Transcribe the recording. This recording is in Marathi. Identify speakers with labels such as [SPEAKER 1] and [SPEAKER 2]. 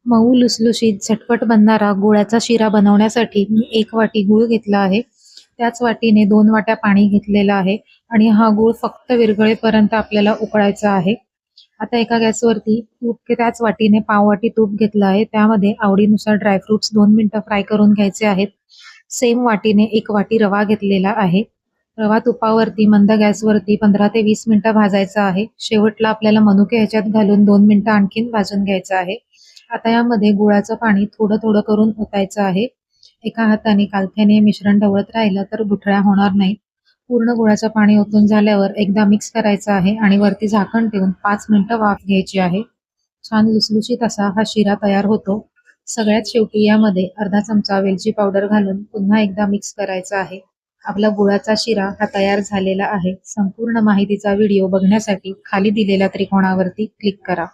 [SPEAKER 1] मऊ लुसलुशीत झटपट बनणारा गुळाचा शिरा बनवण्यासाठी मी 1 वाटी गूळ घेतला आहे. त्याच वाटीने 2 वाट्या पाणी घेतलेलं आहे आणि हा गूळ फक्त विरघळेपर्यंत आपल्याला उकळायचा आहे. आता एका गॅसवरती त्याच वाटीने पाव वाटी तूप घेतलं आहे. त्यामध्ये आवडीनुसार ड्रायफ्रुट्स 2 मिनिटं फ्राय करून घ्यायचे आहेत. सेम वाटीने 1 वाटी रवा घेतलेला आहे. रवा तुपावरती मंद गॅसवरती 15 ते 20 मिनिटं भाजायचा आहे. शेवटला आपल्याला मनुके ह्याच्यात घालून 2 मिनिटं आणखीन भाजून घ्यायचं आहे. आता यामध्ये गुळाचं पाणी थोडं थोडं करून ओतायचं आहे. एका हाताने कालथ्याने मिश्रण ढवळत राहिलं तर गुठळ्या होणार नाहीत. पूर्ण गुळाचं पाणी ओतून झाल्यावर एकदा मिक्स करायचं आहे आणि वरती झाकण ठेवून 5 मिनिटं वाफ घ्यायची आहे. छान लुसलुशीत असा हा शिरा तयार होतो. सगळ्यात शेवटी यामध्ये अर्धा चमचा वेलची पावडर घालून पुन्हा एकदा मिक्स करायचं आहे. आपला गुळाचा शिरा हा तयार झालेला आहे. संपूर्ण माहितीचा व्हिडिओ बघण्यासाठी खाली दिलेल्या त्रिकोणावरती क्लिक करा.